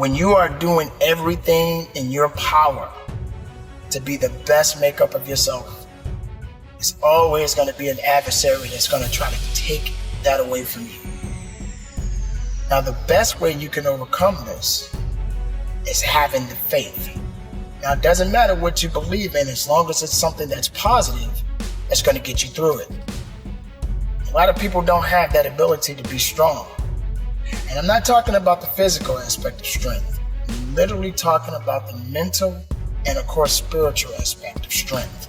When you are doing everything in your power to be the best makeup of yourself, it's always going to be an adversary that's going to try to take that away from you. Now, the best way you can overcome this is having the faith. Now, it doesn't matter what you believe in, as long as it's something that's positive, that's going to get you through it. A lot of people don't have that ability to be strong. And I'm not talking about the physical aspect of strength. I'm literally talking about the mental and, of course, spiritual aspect of strength.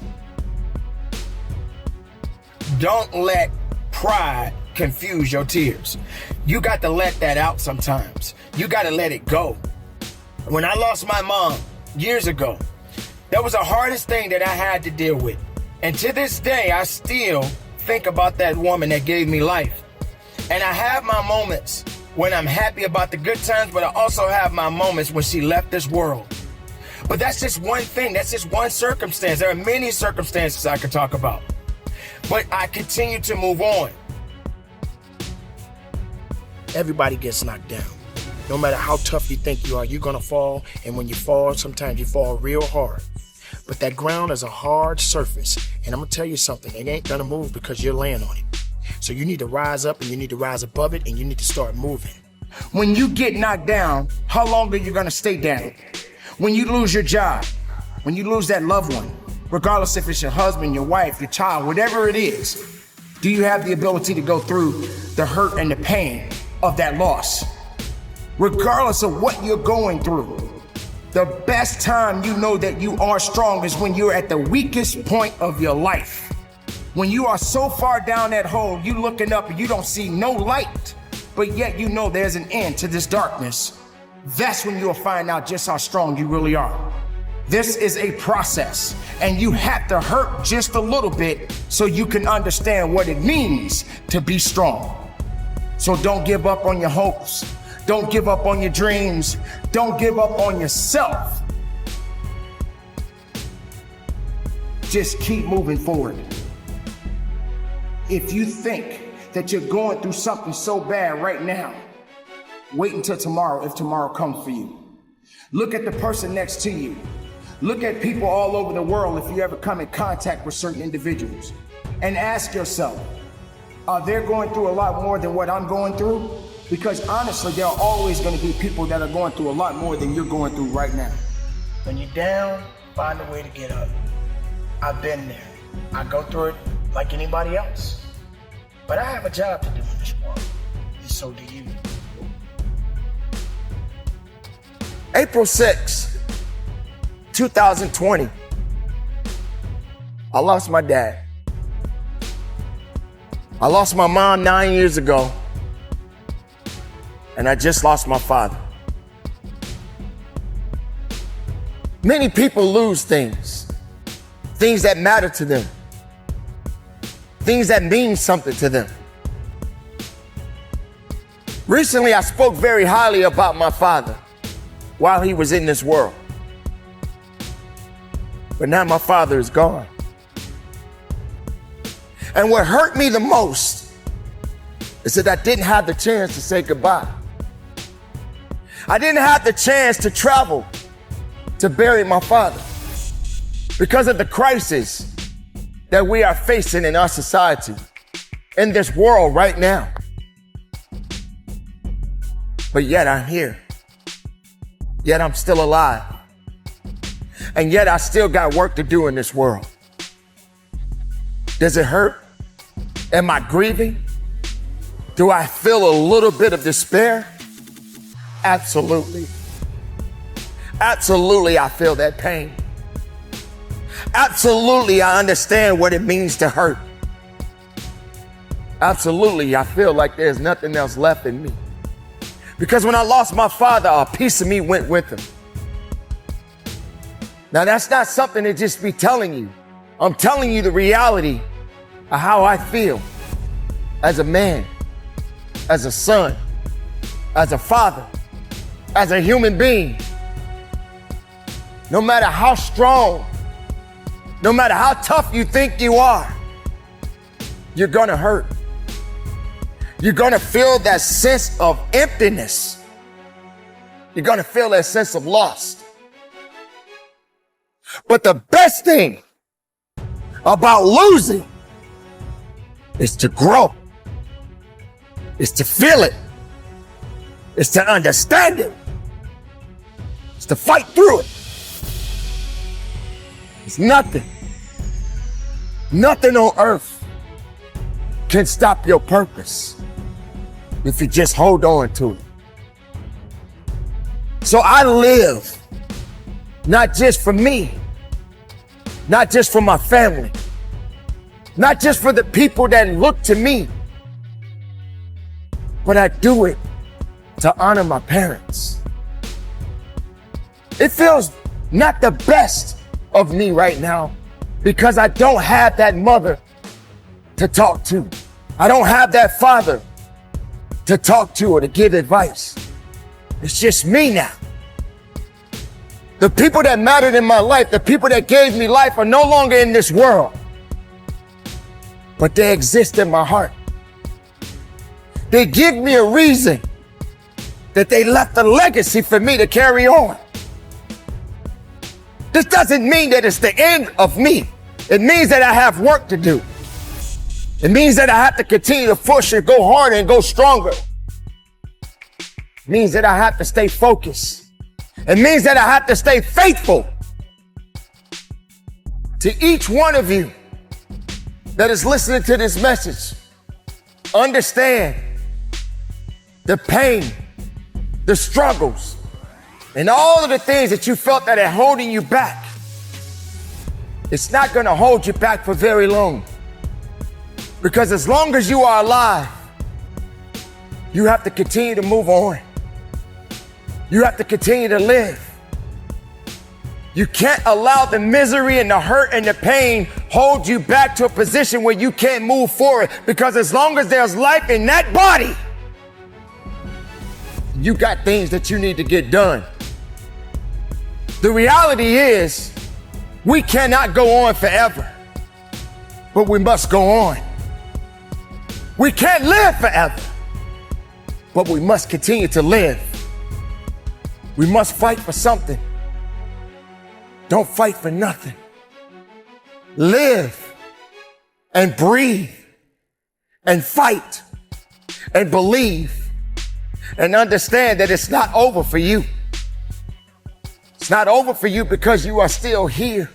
Don't let pride confuse your tears. You got to let that out sometimes. You got to let it go. When I lost my mom years ago, that was the hardest thing that I had to deal with. And to this day, I still think about that woman that gave me life. And I have my moments when I'm happy about the good times, but I also have my moments when she left this world. But that's just one thing. That's just one circumstance. There are many circumstances I could talk about. But I continue to move on. Everybody gets knocked down. No matter how tough you think you are, you're gonna fall. And when you fall, sometimes you fall real hard. But that ground is a hard surface. And I'm gonna tell you something, it ain't gonna move because you're laying on it. So you need to rise up and you need to rise above it and you need to start moving. When you get knocked down, how long are you gonna stay down? When you lose your job, when you lose that loved one, regardless if it's your husband, your wife, your child, whatever it is, do you have the ability to go through the hurt and the pain of that loss? Regardless of what you're going through, the best time you know that you are strong is when you're at the weakest point of your life. When you are so far down that hole, you looking up and you don't see no light, but yet you know there's an end to this darkness. That's when you'll find out just how strong you really are. This is a process, and you have to hurt just a little bit so you can understand what it means to be strong. So don't give up on your hopes. Don't give up on your dreams. Don't give up on yourself. Just keep moving forward. If you think that you're going through something so bad right now, wait until tomorrow if tomorrow comes for you. Look at the person next to you. Look at people all over the world if you ever come in contact with certain individuals. And ask yourself, are they going through a lot more than what I'm going through? Because honestly, there are always going to be people that are going through a lot more than you're going through right now. When you're down, find a way to get up. I've been there. I go through it like anybody else. But I have a job to do in this world, and so do you. April 6, 2020, I lost my dad. I lost my mom 9 years ago, and I just lost my father. Many people lose things that matter to them, things that mean something to them. Recently, I spoke very highly about my father while he was in this world. But now my father is gone. And what hurt me the most is that I didn't have the chance to say goodbye. I didn't have the chance to travel to bury my father because of the crisis that we are facing in our society, in this world right now. But yet I'm here. Yet I'm still alive. And yet I still got work to do in this world. Does it hurt? Am I grieving? Do I feel a little bit of despair? Absolutely. Absolutely, I feel that pain. Absolutely, I understand what it means to hurt. Absolutely, I feel like there's nothing else left in me. Because when I lost my father, a piece of me went with him. Now, that's not something to just be telling you. I'm telling you the reality of how I feel as a man, as a son, as a father, as a human being. No matter how strong, no matter how tough you think you are, you're gonna hurt. You're gonna feel that sense of emptiness. You're going to feel that sense of loss. But the best thing about losing is to grow. Is to feel it. Is to understand it. Is to fight through it. It's nothing on earth can stop your purpose if you just hold on to it. So I live not just for me, not just for my family, not just for the people that look to me, but I do it to honor my parents. It feels not the best of me right now because I don't have that mother to talk to. I don't have that father to talk to or to give advice. It's just me now. The people that mattered in my life, the people that gave me life are no longer in this world, but they exist in my heart. They give me a reason that they left a legacy for me to carry on. This doesn't mean that it's the end of me. It means that I have work to do. It means that I have to continue to push and go harder and go stronger. It means that I have to stay focused. It means that I have to stay faithful to each one of you that is listening to this message. Understand the pain, the struggles, and all of the things that you felt that are holding you back. It's not going to hold you back for very long. Because as long as you are alive, you have to continue to move on. You have to continue to live. You can't allow the misery and the hurt and the pain hold you back to a position where you can't move forward. Because as long as there's life in that body, you got things that you need to get done. The reality is, we cannot go on forever, but we must go on. We can't live forever, but we must continue to live. We must fight for something. Don't fight for nothing. Live and breathe and fight and believe and understand that it's not over for you. It's not over for you because you are still here.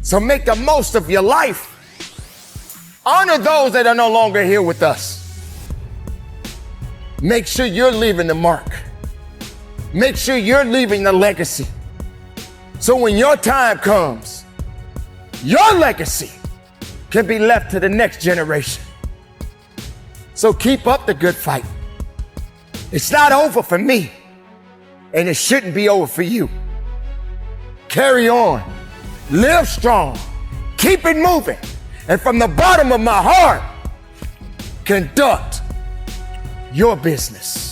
So make the most of your life. Honor those that are no longer here with us. Make sure you're leaving the mark. Make sure you're leaving the legacy. So when your time comes, your legacy can be left to the next generation. So keep up the good fight. It's not over for me, and it shouldn't be over for you. Carry on, live strong, keep it moving, and from the bottom of my heart, conduct your business.